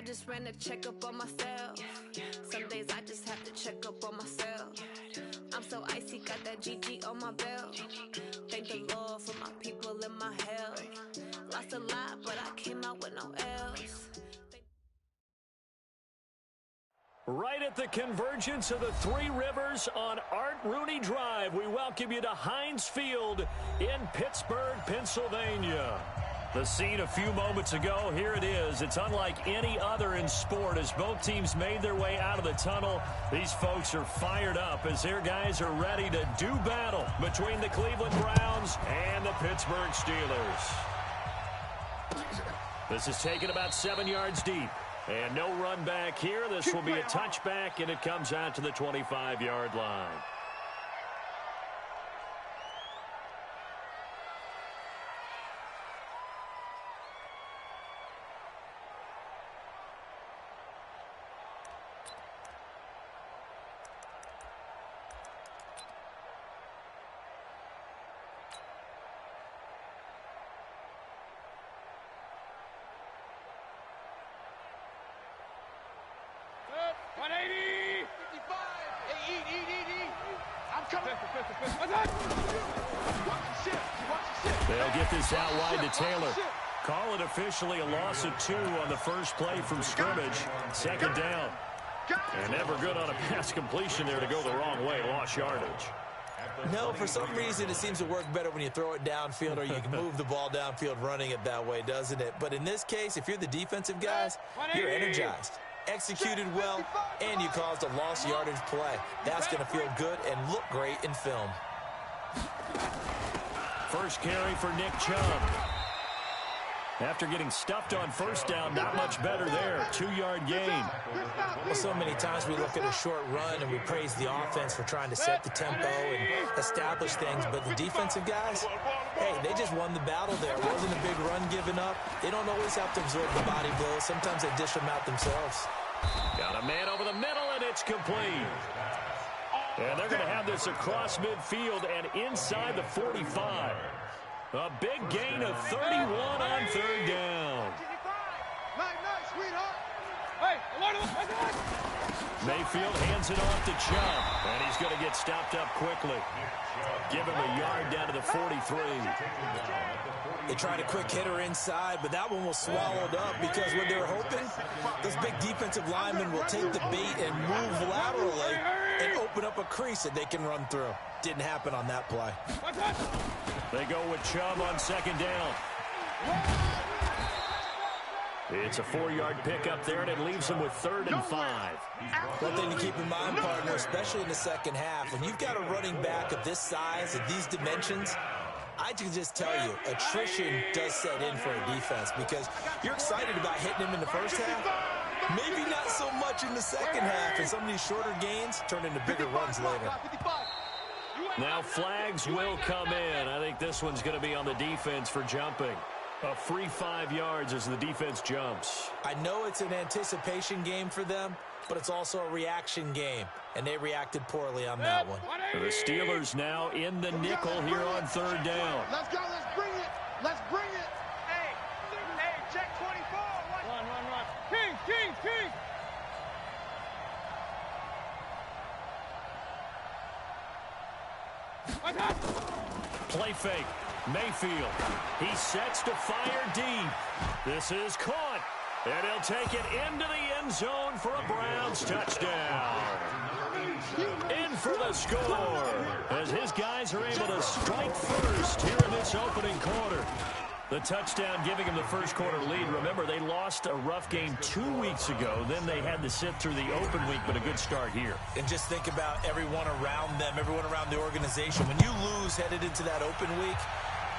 just ran a checkup on myself. Some days I just have to check up on myself. I'm so icy, got that GG on my belt. Thank the Lord for my people and my health. Lost a lot, but I came out with no else. Right at the convergence of the Three Rivers on Art Rooney Drive, we welcome you to Heinz Field in Pittsburgh, Pennsylvania. The scene a few moments ago, here it is. It's unlike any other in sport as both teams made their way out of the tunnel. These folks are fired up as their guys are ready to do battle between the Cleveland Browns and the Pittsburgh Steelers. This is taken about 7 yards deep. And no run back here. This will be a touchback, and it comes out to the 25-yard line. They'll get this out wide to Taylor. Call it officially a loss of 2 on the first play from scrimmage. Second down. And never good on a pass completion there to go the wrong way. Lost yardage. No, for some reason it seems to work better when you throw it downfield or you can move the ball downfield running it that way, doesn't it? But in this case, if you're the defensive guys, you're energized, executed well, and you caused a lost yardage play. That's going to feel good and look great in film. First carry for Nick Chubb. After getting stuffed on first down, not much better there. 2-yard gain. Well, so many times we look at a short run and we praise the offense for trying to set the tempo and establish things. But the defensive guys, hey, they just won the battle there. It wasn't a big run given up. They don't always have to absorb the body blows. Sometimes they dish them out themselves. Got a man over the middle, and it's complete. And they're going to have this across midfield and inside the 45. A big gain of 31 on third down. Mayfield hands it off to Chubb, and he's going to get stopped up quickly. Give him a yard down to the 43. They tried a quick hitter inside, but that one was swallowed up because what they're hoping, those big defensive linemen will take the bait and move laterally and open up a crease that they can run through. Didn't happen on that play. They go with Chubb on second down. It's a 4-yard pickup there, and it leaves them with 3rd and 5. One thing to keep in mind, partner, especially in the second half, when you've got a running back of this size, of these dimensions, I can just tell you, attrition does set in for a defense because you're excited about hitting him in the first half. Maybe not so much in the second half, and some of these shorter gains turn into bigger runs later. Now flags will come in. I think this one's going to be on the defense for jumping. A free 5 yards as the defense jumps. I know it's an anticipation game for them, but it's also a reaction game, and they reacted poorly on that one. The Steelers now in the nickel here on third down. Let's go. Let's bring it. Let's bring it. Hey, check 24. Run. King. Play fake. Mayfield. He sets to fire deep. This is caught. And he'll take it into the end zone for a Browns touchdown. In for the score as his guys are able to strike first here in this opening quarter. The touchdown giving him the first quarter lead. Remember, they lost a rough game 2 weeks ago. Then they had to sit through the open week, but a good start here. And just think about everyone around them, everyone around the organization. When you lose headed into that open week,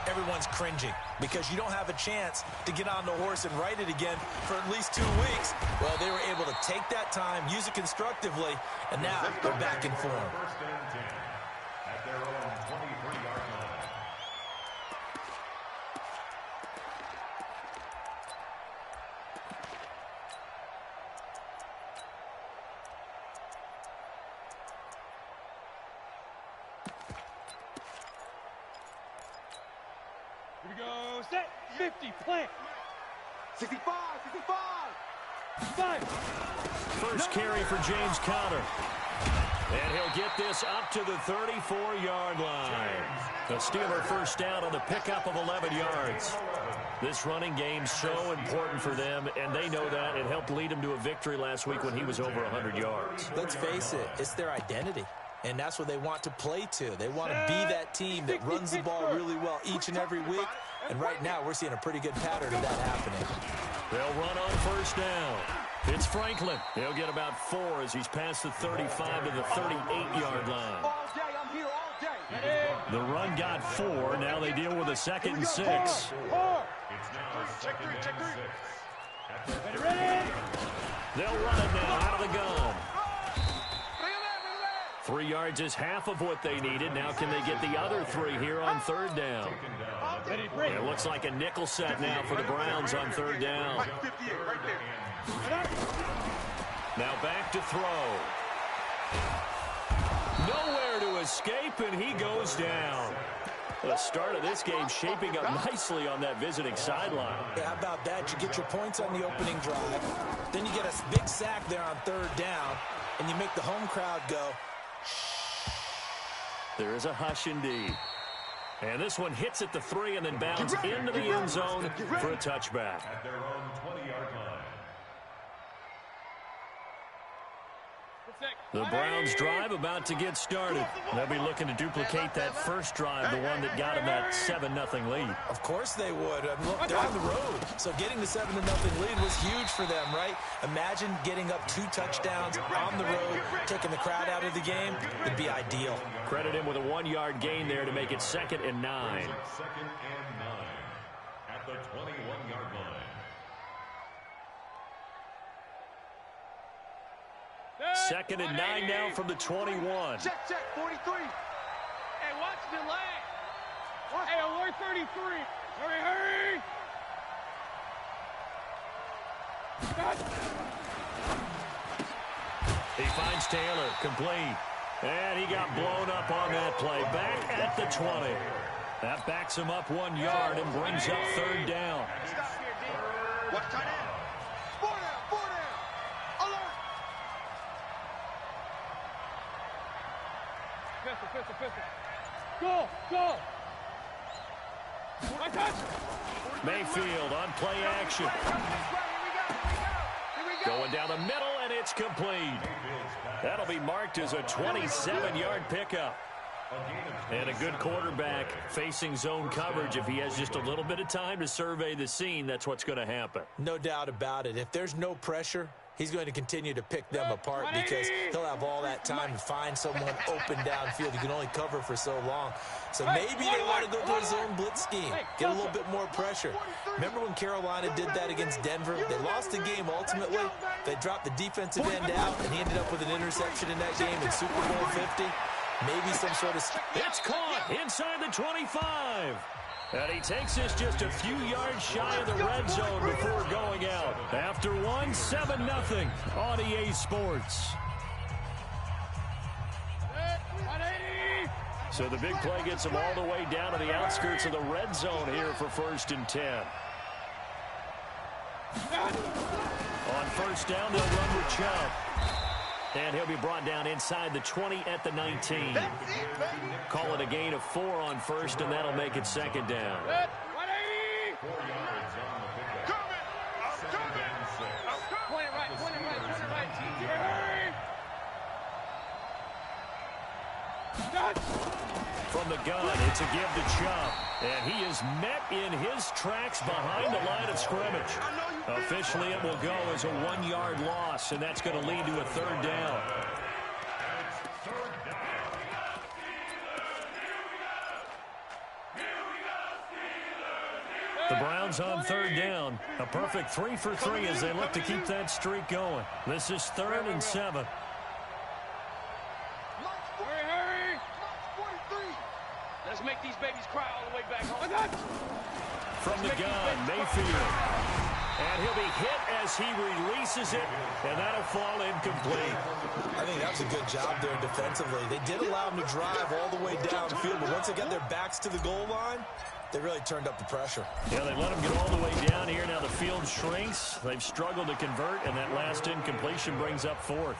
everyone's cringing because you don't have a chance to get on the horse and ride it again for at least 2 weeks. Well, they were able to take that time, use it constructively, and now they're back in form. At their own 23-yard line. Here we go. Set. 50. Plant. 65. First carry for James Conner. And he'll get this up to the 34-yard line. The Steeler first down on the pickup of 11 yards. This running game's so important for them, and they know that. It helped lead them to a victory last week when he was over 100 yards. Let's face it, it's their identity, and that's what they want to play to. They want to be that team that runs the ball really well each and every week, and right now we're seeing a pretty good pattern of that happening. They'll run on first down. It's Franklin. He'll get about 4 as he's past the 35 to the 38-yard line. All day, I'm here all day. The run got 4. Now they deal with a 2nd and 6. It's now 2nd and 6. Ready? They'll run it now out of the gun. 3 yards is half of what they needed. Now can they get the other 3 here on 3rd down? It looks like a nickel set now for the Browns on 3rd down. 58 right there. Now back to throw. Nowhere to escape, and he goes down. The start of this game shaping up nicely on that visiting sideline. Yeah, how about that? You get your points on the opening drive. Then you get a big sack there on 3rd down, and you make the home crowd go. There is a hush indeed. And this one hits at the 3 and then bounds into the end zone for a touchback. At their own 20-yard line. The Browns drive about to get started. They'll be looking to duplicate that first drive, the one that got them that 7-0 lead. Of course they would. I mean, look, they're on the road. So getting the 7-0 lead was huge for them, right? Imagine getting up 2 touchdowns on the road, taking the crowd out of the game. It'd be ideal. Credit him with a 1-yard gain there to make it 2nd and 9. 2nd and 9 at the 21-yard line. Second and 9 now from the 21. Check, 43. Hey, watch the lag. Hey, alert 33. Hurry. He finds Taylor, complete. And he got blown up on that play. Back at the 20. That backs him up 1 yard and brings up 3rd down. Stop here, D. Watch tight end. 4 down. Alert. Pistol. Go. I touch. Mayfield on play action. Here we go. Going down the middle, and it's complete. That'll be marked as a 27-yard pickup. And a good quarterback facing zone coverage. If he has just a little bit of time to survey the scene, that's what's going to happen. No doubt about it. If there's no pressure, he's going to continue to pick them apart because he'll have all that time to find someone open downfield. He can only cover for so long. So maybe they want to go to a zone blitz scheme, get a little bit more pressure. Remember when Carolina did that against Denver? They lost the game ultimately. They dropped the defensive end out, and he ended up with an interception in that game in Super Bowl 50. Maybe some sort of... It's caught inside the 25. And he takes this just a few yards shy of the red zone before going out. After 7-0 on EA Sports. So the big play gets him all the way down to the outskirts of the red zone here for 1st and 10. On 1st down, they'll run with Chubb. And he'll be brought down inside the 20 at the 19. Call it a gain of 4 on 1st, and that'll make it 2nd down. 4 yards on the pickup. Point it right. From the gun, it's a give to Chubb. And he is met in his tracks behind the line of scrimmage. Officially, it will go as a 1-yard loss, and that's going to lead to a 3rd down. The Browns on 3rd down. A perfect 3 for 3 as they look to keep that streak going. This is 3rd and 7. Hurry. 43. Let's make these babies cry all the way back home. From the gun, Mayfield. And he'll be hit as he releases it, and that'll fall incomplete. I think that was a good job there defensively. They did allow him to drive all the way downfield, but once they got their backs to the goal line, they really turned up the pressure. Yeah, they let him get all the way down here. Now the field shrinks. They've struggled to convert, and that last incompletion brings up fourth.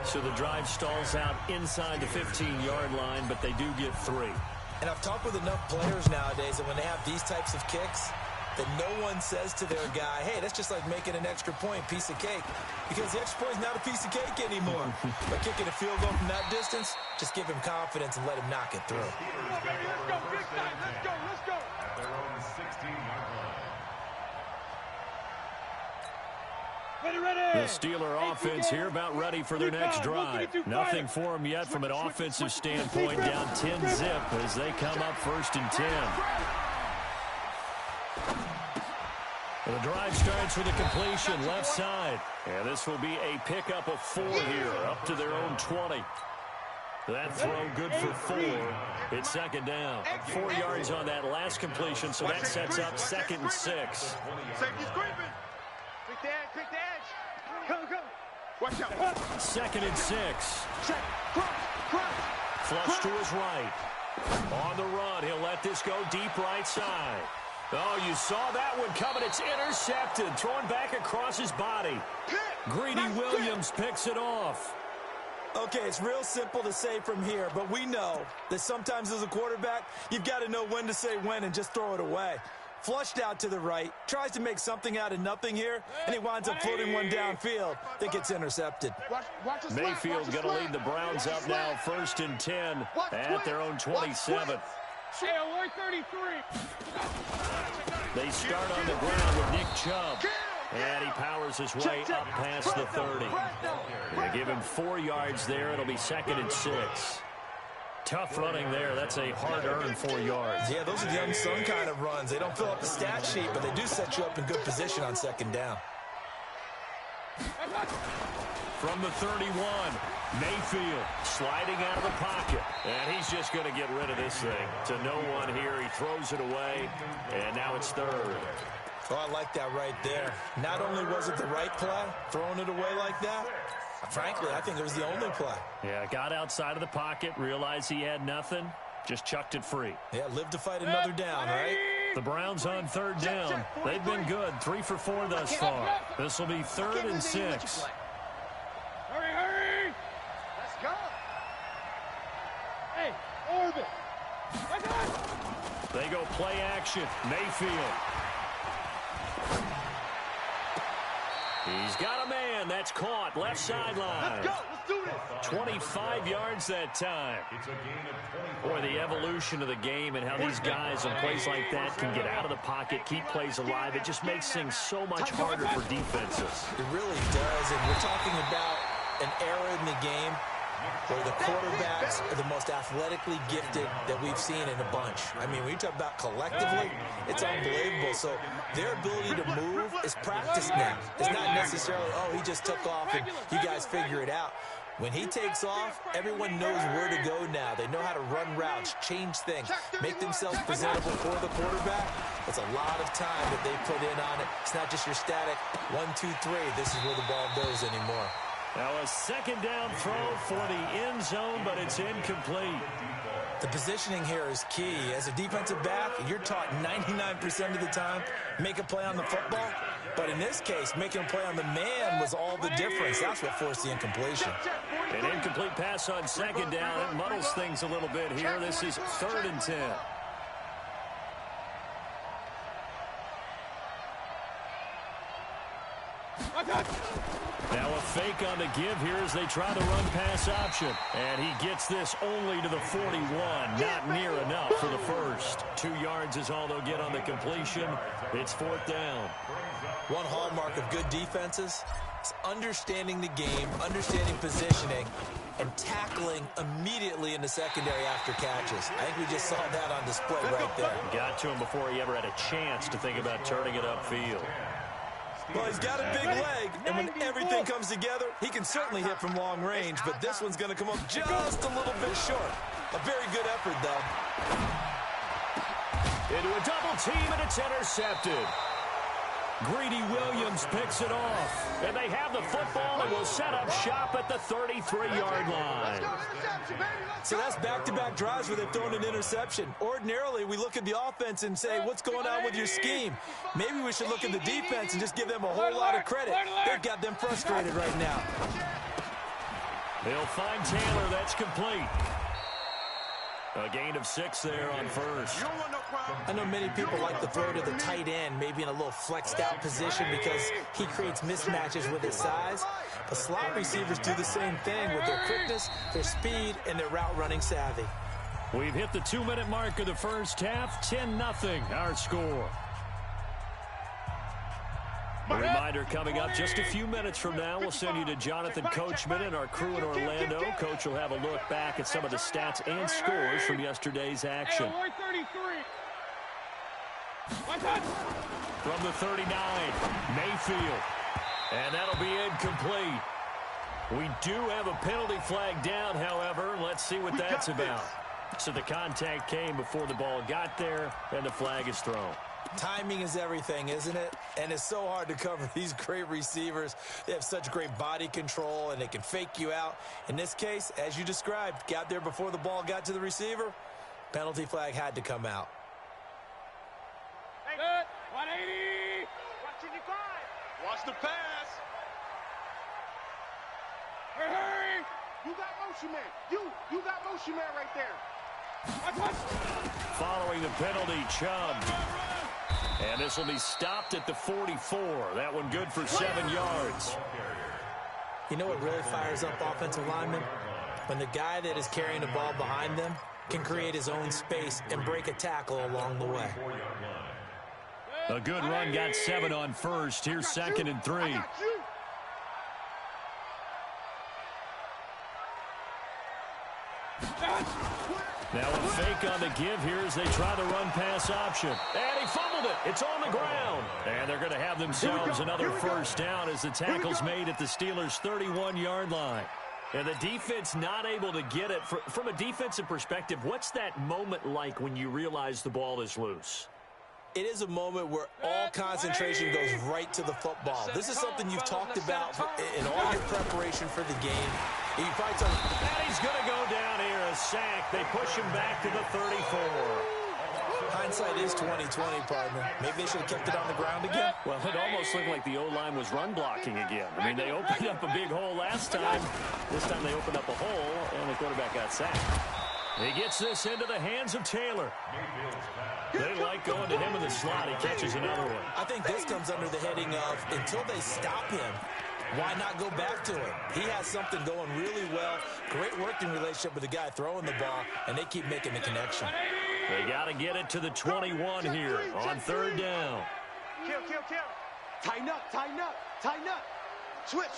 So the drive stalls out inside the 15-yard line, but they do get 3. And I've talked with enough players nowadays that when they have these types of kicks, that no one says to their guy, hey, that's just like making an extra point, piece of cake. Because the extra point is not a piece of cake anymore. By kicking a field goal from that distance, just give him confidence and let him knock it through. Let's go, big time. Let's go, let's go. At their own 16-yard line. Ready. The Steeler offense here about ready for their next drive. Nothing for them yet from an offensive standpoint, down 10-zip as they come up 1st and 10. The drive starts with a completion left side. And this will be a pickup of 4 here, up to their own 20. That throw good for 4. It's 2nd down. 4 yards on that last completion, so that sets up 2nd and 6. Safety's creeping. Pick the edge. Come. Watch out. 2nd and 6. Check. Cross. Flush to his right. On the run, he'll let this go deep right side. Oh, you saw that one coming. It's intercepted. Thrown back across his body. Greedy Williams picks it off. Okay, it's real simple to say from here, but we know that sometimes as a quarterback, you've got to know when to say when and just throw it away. Flushed out to the right, tries to make something out of nothing here, and he winds up floating one downfield that gets intercepted. Mayfield going to lead the Browns up now, 1st and 10 at their own 27. Hey, alert 33. They start on the ground with Nick Chubb. And he powers his way up past the 30. They give him 4 yards there. It'll be 2nd and 6. Tough running there. That's a hard-earned 4 yards. Yeah, those are the unsung kind of runs. They don't fill up the stat sheet, but they do set you up in good position on 2nd down. From the 31, Mayfield sliding out of the pocket. And he's just going to get rid of this thing. To no one here. He throws it away. And now it's 3rd. Oh, I like that right there. Not only was it the right play, throwing it away like that, frankly, I think it was the only play. Yeah, got outside of the pocket, realized he had nothing, just chucked it free. Yeah, live to fight another down, right? The Browns on 3rd down. They've been good, 3 for 4 thus far. This will be 3rd and 6. Hurry. Let's go. Hey, orbit. They go play action. Mayfield. He's got a man. That's caught. Left sideline. Let's go. Let's do this. 25 yards that time. Boy, the evolution of the game and how these guys on plays like that can get out of the pocket, keep plays alive. It just makes things so much harder for defenses. It really does, and we're talking about an era in the game where the quarterbacks are the most athletically gifted that we've seen in a bunch. I mean, when you talk about collectively, it's unbelievable. So their ability to move is practiced now. It's not necessarily, oh, he just took off and you guys figure it out. When he takes off, everyone knows where to go now. They know how to run routes, change things, make themselves presentable for the quarterback. It's a lot of time that they put in on it. It's not just your static 1, 2, 3. This is where the ball goes anymore. Now a 2nd down throw for the end zone, but it's incomplete. The positioning here is key. As a defensive back, you're taught 99% of the time, make a play on the football. But in this case, making a play on the man was all the difference. That's what forced the incompletion. An incomplete pass on 2nd down. It muddles things a little bit here. This is 3rd and 10. Now a fake on the give here as they try the run pass option. And he gets this only to the 41. Not near enough for the first. 2 yards is all they'll get on the completion. It's 4th down. One hallmark of good defenses is understanding the game, understanding positioning, and tackling immediately in the secondary after catches. I think we just saw that on display right there. Got to him before he ever had a chance to think about turning it upfield. Well, he's got a big leg, and when everything comes together, he can certainly hit from long range, but this one's going to come up just a little bit short. A very good effort, though. Into a double team, and it's intercepted. Greedy Williams picks it off. And they have the football and will set up shop at the 33-yard line. So that's back-to-back drives where they've thrown an interception. Ordinarily, we look at the offense and say, what's going on with your scheme? Maybe we should look at the defense and just give them a whole lot of credit. They've got them frustrated right now. They'll find Taylor. That's complete. A gain of 6 there on first. I know many people like to throw to the tight end, maybe in a little flexed out position because he creates mismatches with his size. But slot receivers do the same thing with their quickness, their speed, and their route running savvy. We've hit the 2-minute mark of the first half. 10-0 our score. A reminder coming up just a few minutes from now. We'll send you to Jonathan Coachman and our crew in Orlando. Coach will have a look back at some of the stats and scores from yesterday's action. From the 39, Mayfield. And that'll be incomplete. We do have a penalty flag down, however. Let's see what that's about. So the contact came before the ball got there, and the flag is thrown. Timing is everything, isn't it? And it's so hard to cover these great receivers. They have such great body control, and they can fake you out. In this case, as you described, got there before the ball got to the receiver. Penalty flag had to come out. Good. 180. Watch the pass. Hurry. You got motion man. You got motion man right there. Following the penalty, Chubb. And this will be stopped at the 44. That one good for 7 yards. You know what really fires up offensive linemen? When the guy that is carrying the ball behind them can create his own space and break a tackle along the way. A good run got 7 on first. Here's 2nd and 3. Now a fake on the give here as they try the run-pass option. And he fumbled it. It's on the ground. And they're going to have themselves another first down as the tackle's made at the Steelers' 31-yard line. And the defense not able to get it. From a defensive perspective, what's that moment like when you realize the ball is loose? It is a moment where all concentration goes right to the football. This is something you've talked about in all your preparation for the game. You probably talk and he's going to go down here, a sack. They push him back to the 34. Hindsight is 20/20, partner. Maybe they should have kept it on the ground again. Well, it almost looked like the O-line was run blocking again. I mean, they opened up a big hole last time. This time they opened up a hole, and the quarterback got sacked. He gets this into the hands of Taylor. They like going to him in the slot. He catches another one. I think this comes under the heading of until they stop him, why not go back to him? He has something going really well. Great working relationship with the guy throwing the ball, and they keep making the connection. They got to get it to the 21 here on 3rd down. Kill. Tighten up. Switch.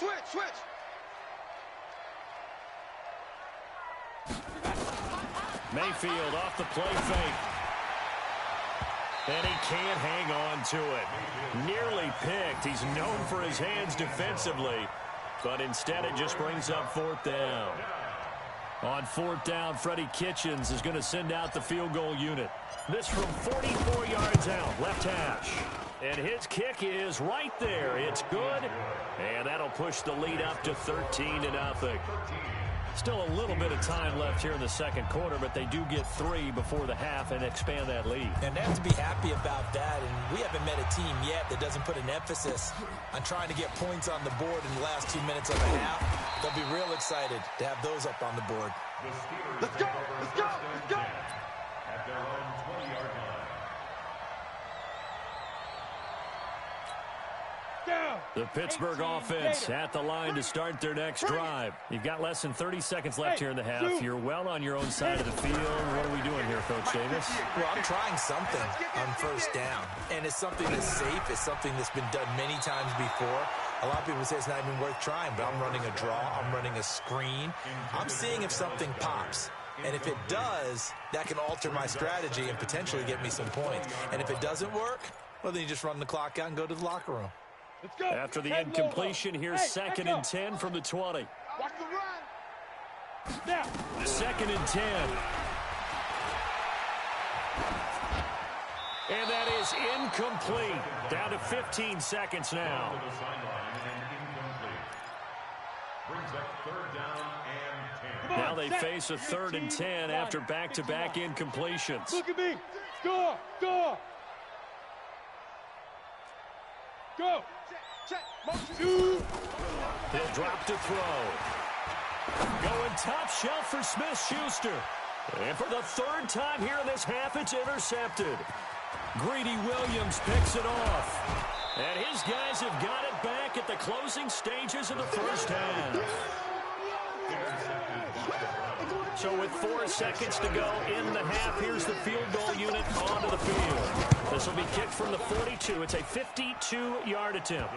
Mayfield off the play fake. And he can't hang on to it. Nearly picked. He's known for his hands defensively, but instead it just brings up 4th down. On 4th down, Freddie Kitchens is going to send out the field goal unit. This from 44 yards out, left hash. And his kick is right there. It's good, and that'll push the lead up to 13-0. Still a little bit of time left here in the second quarter, but they do get 3 before the half and expand that lead. And they have to be happy about that. And we haven't met a team yet that doesn't put an emphasis on trying to get points on the board in the last 2 minutes of the half. They'll be real excited to have those up on the board. Let's go. At their own 20-yard line. The Pittsburgh offense at the line to start their next drive. You've got less than 30 seconds left here in the half. You're well on your own side of the field. What are we doing here, Coach Davis? Well, I'm trying something on 1st down. And it's something that's safe. It's something that's been done many times before. A lot of people say it's not even worth trying, but I'm running a draw. I'm running a screen. I'm seeing if something pops. And if it does, that can alter my strategy and potentially get me some points. And if it doesn't work, well, then you just run the clock out and go to the locker room. After the incompletion, here's 2nd and 10 from the 20. Watch the run. Now, 2nd and 10. And that is incomplete. Down to 15 seconds now. Now they face a 3rd and 10 after back-to-back incompletions. Look at me. Score. Score. Go. Check. Two. He'll drop to throw. Going top shelf for Smith-Schuster. And for the 3rd time here in this half, it's intercepted. Greedy Williams picks it off. And his guys have got it back at the closing stages of the first half. So with 4 seconds to go in the half, here's the field goal unit onto the field. This will be kicked from the 42. It's a 52-yard attempt.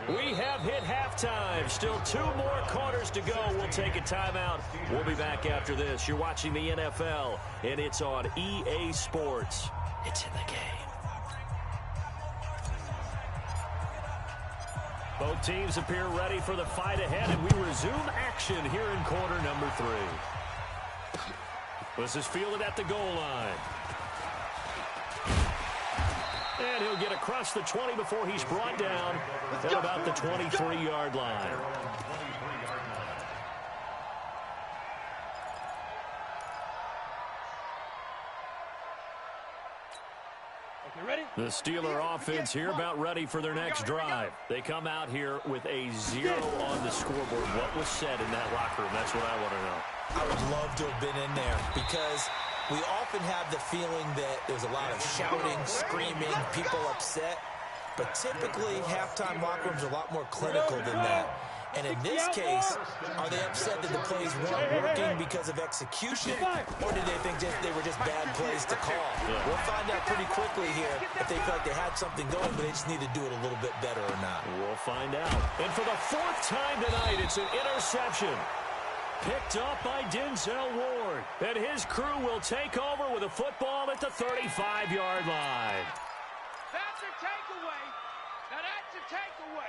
We have hit halftime. Still 2 more quarters to go. We'll take a timeout. We'll be back after this. You're watching the NFL, and it's on EA Sports. It's in the game. Both teams appear ready for the fight ahead, and we resume action here in quarter number 3. This is fielded at the goal line. And he'll get across the 20 before he's brought down at about the 23-yard line. The Steeler offense here about ready for their next drive. They come out here with a 0 on the scoreboard. What was said in that locker room? That's what I want to know. I would love to have been in there because we often have the feeling that there's a lot of shouting, screaming, people upset. But typically, halftime locker rooms are a lot more clinical than that. And in this case, are they upset that the plays weren't working because of execution? Or did they think they were just bad plays to call? We'll find out pretty quickly here if they feel like they had something going, but they just need to do it a little bit better or not. We'll find out. And for the 4th time tonight, it's an interception. Picked up by Denzel Ward. And his crew will take over with a football at the 35-yard line. That's a takeaway. Now that's a takeaway.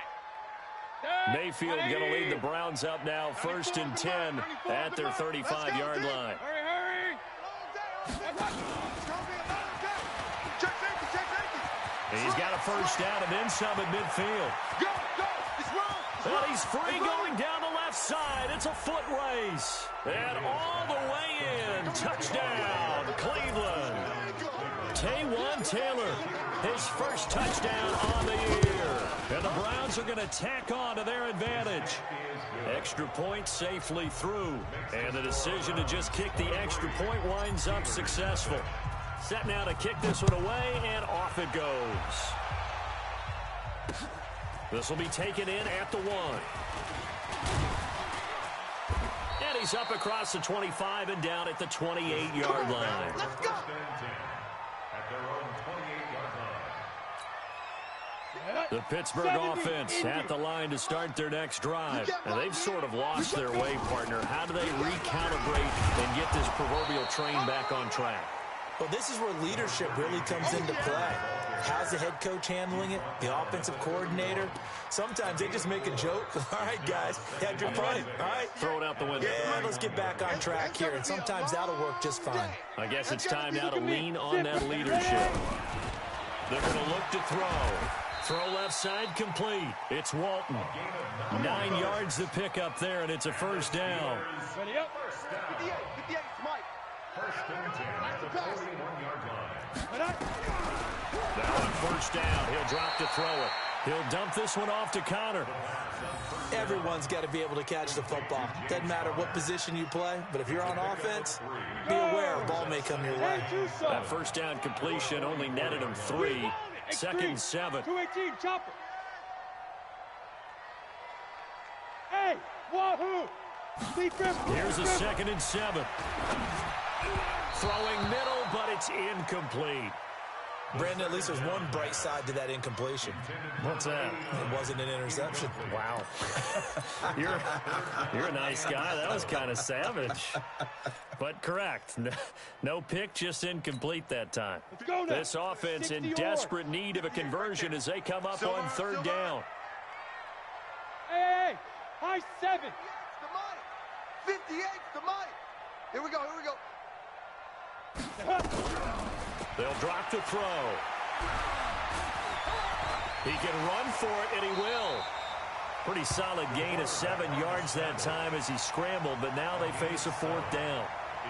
Mayfield going to lead the Browns up now, 1st and 10 at their 35-yard line. Hurry. He's got a first down and then some at midfield. Go. It's wrong. Well, he's free going down the left side. It's a foot race. And all the way in. Touchdown, Cleveland. Taywan Taylor, his first touchdown on the year. And the Browns are going to tack on to their advantage. Extra point safely through. And the decision to just kick the extra point winds up successful. Set now to kick this one away, and off it goes. This will be taken in at the 1. And he's up across the 25 and down at the 28-yard line. Let's go. The Pittsburgh offense at the line to start their next drive. And they've sort of lost their way, partner. How do they recalibrate and get this proverbial train back on track? Well, this is where leadership really comes into play. How's the head coach handling it? The offensive coordinator? Sometimes they just make a joke. All right, guys, had your fun. All right. Throw it out the window. Yeah, let's get back on track here. And sometimes that'll work just fine. I guess it's time now to lean on that leadership. They're going to look to throw. Throw left side complete. It's Walton. 9 yards to pick up there, and it's a first down. Ready up. 58, Mike. First and 10 at the 41-yard line. Now on first down, he'll drop to throw it. He'll dump this one off to Connor. Everyone's got to be able to catch the football. Doesn't matter what position you play, but if you're on offense, be aware a ball may come your way. That first down completion only netted him 3. 2nd and 7. 218, chopper. Hey, wahoo! Here's a 2nd and 7. Throwing middle, but it's incomplete. Brandon, at least there's one bright side to that incompletion. What's that? It wasn't an interception. Wow. You're a nice guy. That was kind of savage. But correct. No pick, just incomplete that time. This offense in desperate need of a conversion as they come up on 3rd down. Hey, high 7. 58 to Mike. Here we go. They'll drop to throw. He can run for it, and he will. Pretty solid gain of 7 yards that time as he scrambled, but now they face a 4th down.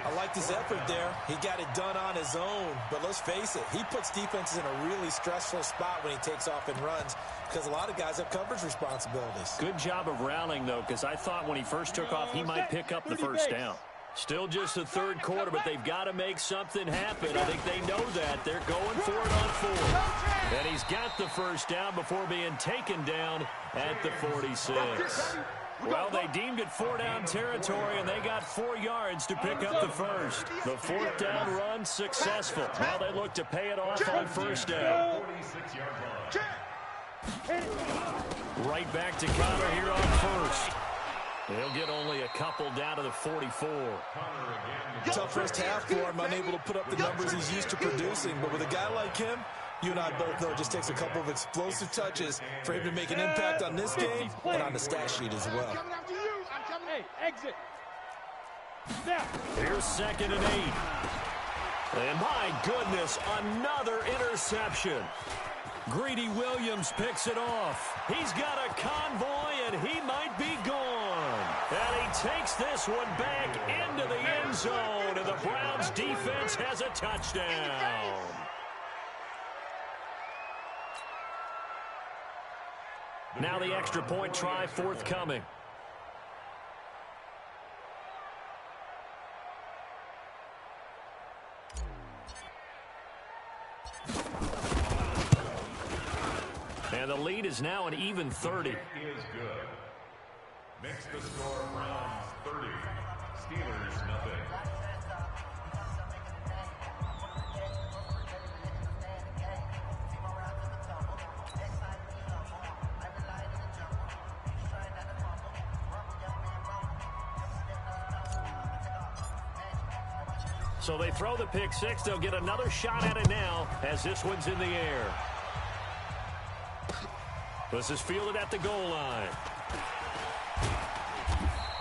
I liked his effort there. He got it done on his own. But let's face it, he puts defenses in a really stressful spot when he takes off and runs because a lot of guys have coverage responsibilities. Good job of rallying, though, because I thought when he first took off, he might pick up the first down. Still just the 3rd quarter, but they've got to make something happen. I think they know that. They're going for it on 4th. And he's got the first down before being taken down at the 46. Well, they deemed it 4-down territory, and they got 4 yards to pick up the first. The 4th down run successful. Now they look to pay it off on 1st down. Right back to Connor here on 1st. He'll get only a couple down to the 44. Tough first half for him, unable to put up the numbers he's used to producing. But with a guy like him, you and I both know it just takes a couple of explosive touches for him to make an impact on this game and on the stat sheet as well. Hey, exit. Here's 2nd and 8. And my goodness, another interception. Greedy Williams picks it off. He's got a convoy, and he might be gone. And he takes this one back into the end zone, and the Browns defense has a touchdown. Now the extra point try forthcoming. And the lead is now an even 30. Is good. Makes the score Browns 30. Steelers nothing. So they throw the pick six. They'll get another shot at it now as this one's in the air. This is fielded at the goal line.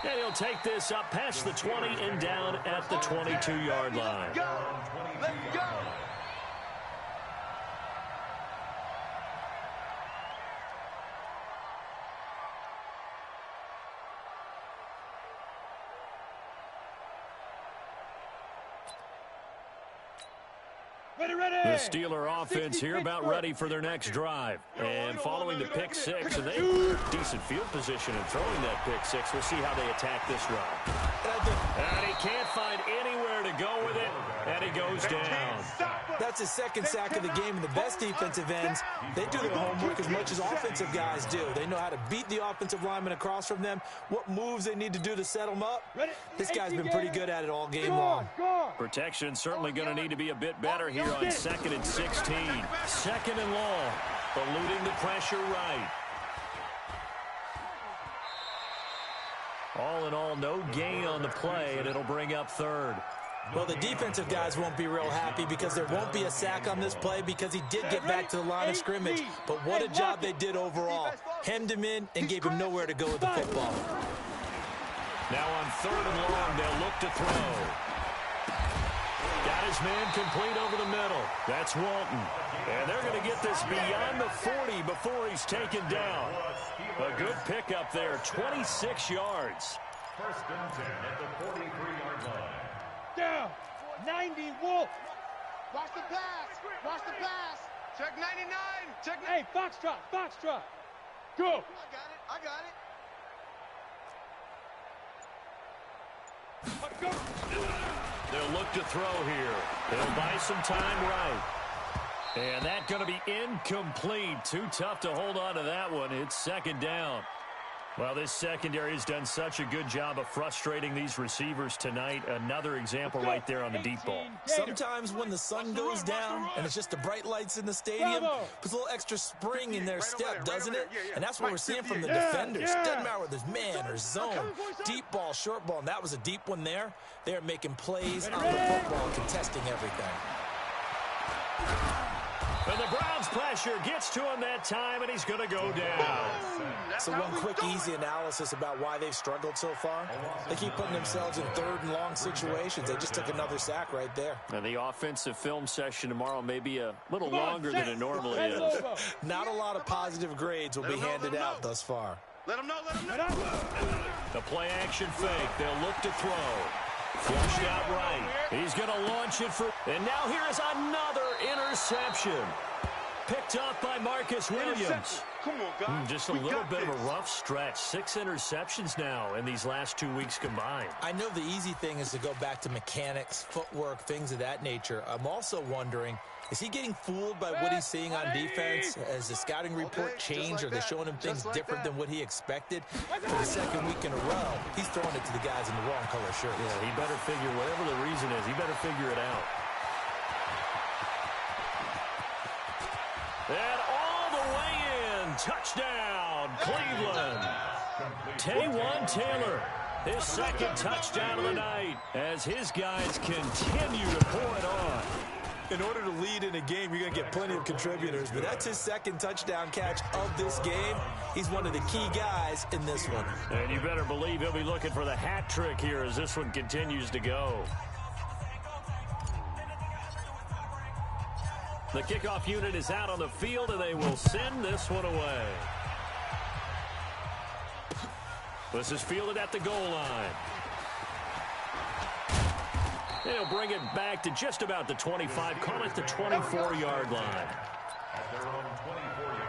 And he'll take this up past the 20 and down at the 22-yard line. Let's go. The Steeler offense here about ready for their next drive. And following the pick six, and they decent field position in throwing that pick six. We'll see how they attack this drive. And he can't find anywhere to go with it, and he goes down. That's his second sack of the game, and the best defensive ends, they do their homework as much as offensive guys do. They know how to beat the offensive lineman across from them, what moves they need to do to set them up. This guy's been pretty good at it all game long. Protection certainly going to need to be a bit better here on 2nd and 16. 2nd and long, eluding the pressure right. All in all, no gain on the play, and it'll bring up 3rd. Well, the defensive guys won't be real happy because there won't be a sack on this play because he did get back to the line of scrimmage. But what a job they did overall. Hemmed him in and gave him nowhere to go with the football. Now on 3rd and long, they'll look to throw. Got his man complete over the middle. That's Walton. And they're going to get this beyond the 40 before he's taken down. A good pickup there, 26 yards. 1st and 10 at the 43-yard line. Down. 90, Wolf. Watch the pass. Watch the pass. Check 99. Check. Hey, Foxtrot. Foxtrot. Go. I got it. Go. They'll look to throw here. They'll buy some time right. And that's going to be incomplete. Too tough to hold on to that one. It's 2nd down. Well, this secondary has done such a good job of frustrating these receivers tonight. Another example right there on the deep ball. Sometimes when the sun goes down and it's just the bright lights in the stadium, puts a little extra spring in their step, doesn't it? And that's what we're seeing from the defenders. Doesn't matter whether there's man or zone, deep ball, short ball, and that was a deep one there. They're making plays on the football, contesting everything. And the Browns' pressure gets to him that time, and he's going to go down. So one quick, easy analysis about why they've struggled so far. They keep putting themselves in third and long situations. They just took another sack right there. And the offensive film session tomorrow may be a little longer than it normally is. Not a lot of positive grades will be handed out thus far. Let him know, let him know. The play action fake. They'll look to throw. Flushed out right. He's going to launch it for... And now here is another interception. Picked up by Marcus Williams. Come on, guys. Just a little bit of a rough stretch. 6 interceptions now in these last 2 weeks combined. I know the easy thing is to go back to mechanics, footwork, things of that nature. I'm also wondering, is he getting fooled by what he's seeing on defense? Has the scouting report changed? Are they showing him things different than what he expected? For the second week in a row, he's throwing it to the guys in the wrong color shirts. Yeah, he better figure, whatever the reason is, he better figure it out. And all the way in. Touchdown, Cleveland. Taywan Taylor, his second touchdown of the night as his guys continue to pour it on. In order to lead in a game, you're going to get plenty of contributors, but that's his second touchdown catch of this game. He's one of the key guys in this one. And you better believe he'll be looking for the hat trick here as this one continues to go. The kickoff unit is out on the field, and they will send this one away. This is fielded at the goal line. They'll bring it back to just about the 25, call it the 24-yard line. At their own 24-yard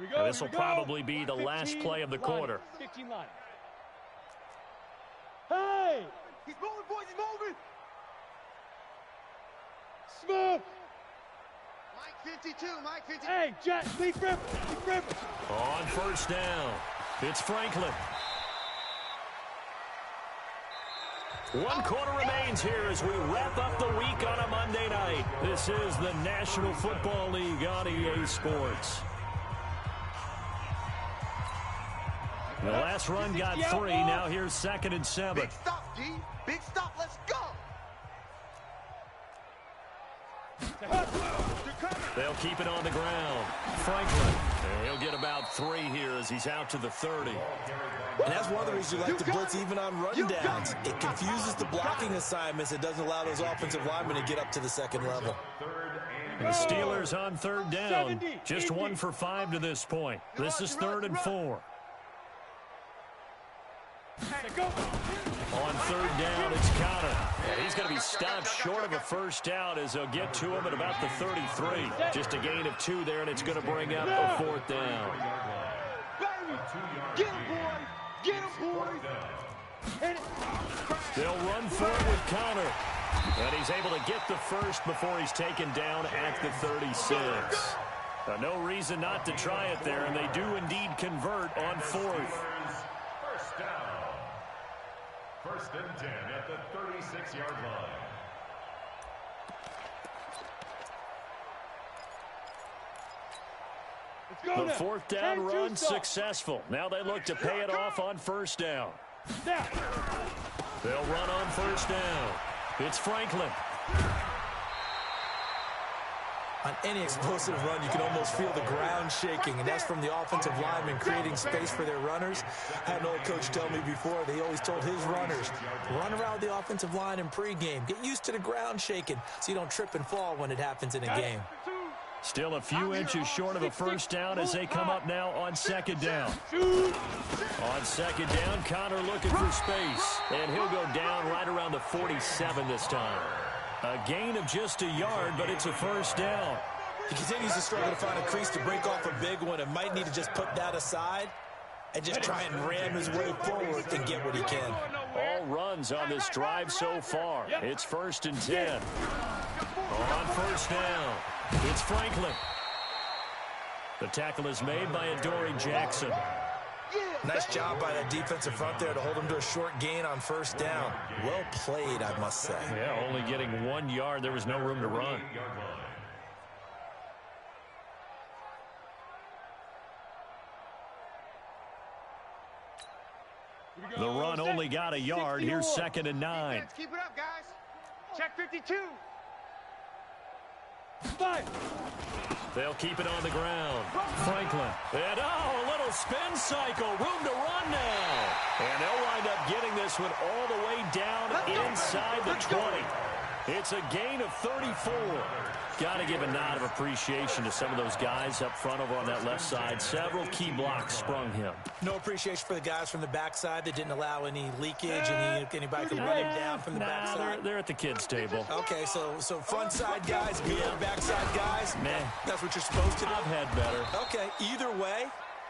line. And this will probably be the last play of the quarter. 15 line. Hey! He's moving, boys, he's moving! Smooth! Mike 52, Mike 52. Hey, Jet, lead grip, lead grip. On first down, it's Franklin. 1 quarter remains here as we wrap up the week on a Monday night. This is the National Football League on EA Sports. The last run got 3. Now here's 2nd and 7. Big stop, D. Big stop. Let's go. They'll keep it on the ground. Franklin, he'll get about 3 here as he's out to the 30. And that's one of the reasons you like to blitz even on rundowns. It confuses the blocking assignments. It doesn't allow those offensive linemen to get up to the second level. The Steelers on 3rd down. Just 1 for 5 to this point. This is 3rd and 4. On 3rd down, it's Connor. And he's going to be stopped short of a first down as they'll get to him at about the 33. Just a gain of 2 there, and it's going to bring up a 4th down. Get him, boy. Get him, boy. They'll run for it with Connor. And he's able to get the first before he's taken down at the 36. No reason not to try it there, and they do indeed convert on 4th. First down. 1st and 10 at the 36-yard line. The 4th down run successful. Now they look to pay it off on 1st down. They'll run on 1st down. It's Franklin. On any explosive run, you can almost feel the ground shaking, and that's from the offensive linemen creating space for their runners. I had an old coach tell me before, they always told his runners, run around the offensive line in pregame. Get used to the ground shaking so you don't trip and fall when it happens in a game. Still a few inches short of a first down as they come up now on 2nd down. On 2nd down, Connor looking for space, and he'll go down right around the 47 this time. A gain of just a yard, but it's a first down. He continues to struggle to find a crease to break off a big one and might need to just put that aside and just try and ram his way forward and get what he can. All runs on this drive so far. It's 1st and 10. On 1st down, it's Franklin. The tackle is made by Adoree Jackson. Nice job by that defensive front there to hold him to a short gain on 1st down. Well played, I must say. Yeah, only getting 1 yard. There was no room to run. The run only got a yard. Here's 2nd and 9. Keep it up, guys. Check 52. 5. They'll keep it on the ground. Franklin. And, a little spin cycle. Room to run now. And they'll wind up getting this one all the way down inside the 20. It's a gain of 34. Got to give a nod of appreciation to some of those guys up front over on that left side. Several key blocks sprung him. No appreciation for the guys from the backside that didn't allow any leakage, anybody could run him down from the backside. They're at the kids' table. Okay, so front side guys, good. Backside guys, nah. That's what you're supposed to do. I've had better. Okay, either way,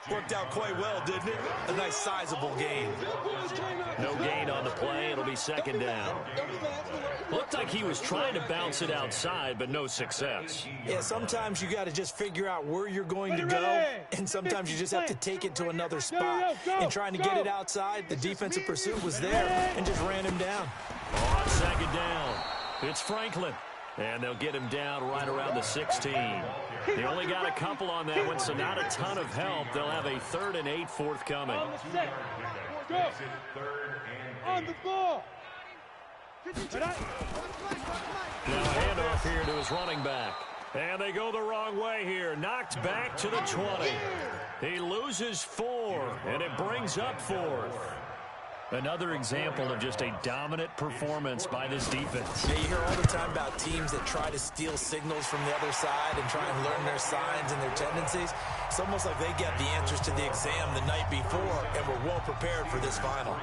worked out quite well, didn't it? A nice sizable gain. No gain on the play. It'll be 2nd down. Looked like he was trying to bounce it outside, but no success. Yeah, sometimes you got to just figure out where you're going to go, and sometimes you just have to take it to another spot. And trying to get it outside, the defensive pursuit was there and just ran him down. On 2nd down, it's Franklin. And they'll get him down right around the 16. They only got a couple on that one, so not a ton of help. They'll have a 3rd and 8 forthcoming. On the set. Go. On the ball. Now a handoff here to his running back. And they go the wrong way here. Knocked back to the 20. He loses 4, and it brings up 4th. Another example of just a dominant performance by this defense. Yeah, you hear all the time about teams that try to steal signals from the other side and try and learn their signs and their tendencies. It's almost like they get the answers to the exam the night before and were well prepared for this final.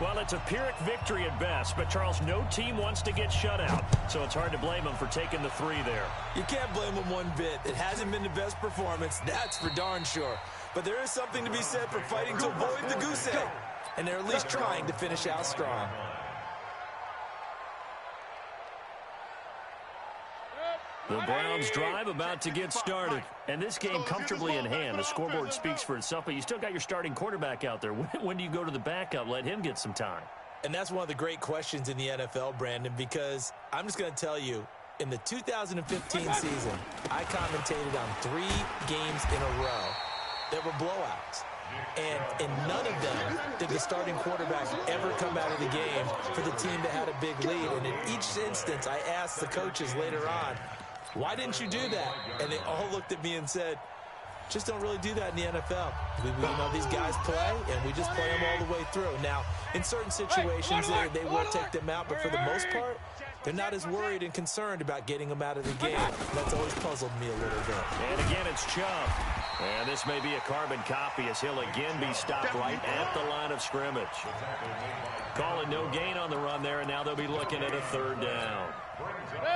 Well, it's a Pyrrhic victory at best, but, Charles, no team wants to get shut out, so it's hard to blame them for taking the 3 there. You can't blame them one bit. It hasn't been the best performance, that's for darn sure. But there is something to be said for fighting to avoid the goose egg. And they're at least trying to finish out strong. The Browns drive about to get started. And this game comfortably in hand. The scoreboard speaks for itself, but you still got your starting quarterback out there. When do you go to the backup? Let him get some time. And that's one of the great questions in the NFL, Brandon, because I'm just going to tell you, in the 2015 season, I commentated on 3 games in a row that were blowouts. And in none of them did the starting quarterback ever come out of the game for the team that had a big lead. And in each instance, I asked the coaches later on, why didn't you do that? And they all looked at me and said, just don't really do that in the NFL. We know these guys play, and we just play them all the way through. Now, in certain situations, they will take them out, but for the most part, they're not as worried and concerned about getting them out of the game. That's always puzzled me a little bit. And again, it's Chubb. And this may be a carbon copy as he'll again be stopped right at the line of scrimmage. Calling no gain on the run there, and now they'll be looking at a 3rd down.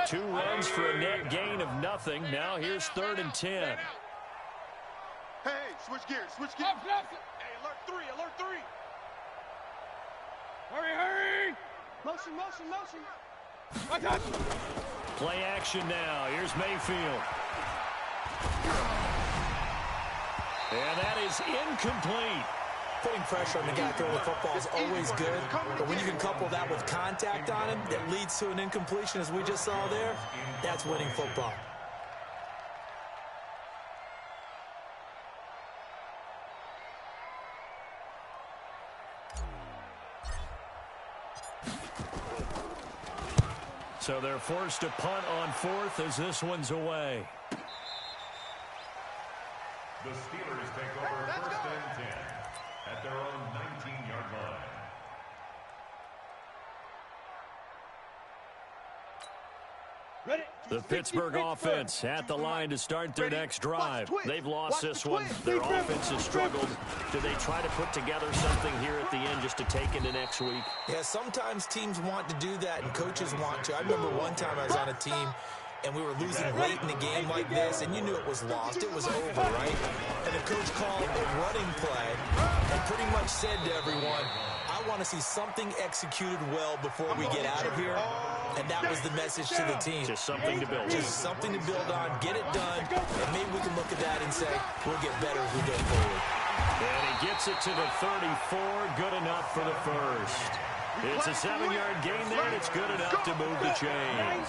2 runs for a net gain of nothing. Now here's 3rd and 10. Hey, switch gears, switch gears. Hey, alert 3, alert 3. Hurry, hurry. Motion, motion, motion. Play action now. Here's Mayfield. And that is incomplete. Putting pressure on the guy throwing the football is always good, but when you can couple that with contact on him that leads to an incompletion, as we just saw there, that's winning football. So they're forced to punt on 4th as this one's away. The Steelers take over 1st and 10 at their own 19-yard line. Ready? The Pittsburgh offense at the line to start their next drive. They've lost this one. Their offense has struggled. Do they try to put together something here at the end just to take into next week? Yeah, sometimes teams want to do that and coaches want to. I remember one time I was on a team and we were losing late in the game like this, and you knew it was lost. It was over, right? And the coach called a running play and pretty much said to everyone, I want to see something executed well before we get out of here. And that was the message to the team. Just something to build on. Just something to build on, get it done, and maybe we can look at that and say, we'll get better as we go forward. And he gets it to the 34, good enough for the first. It's a 7-yard gain there, and it's good enough to move the chains.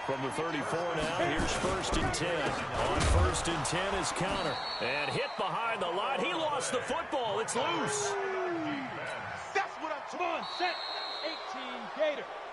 From the 34 now, here's 1st and 10. On 1st and 10 is Counter. And hit behind the line. He lost the football. It's loose. Come on, set. 18 Gator.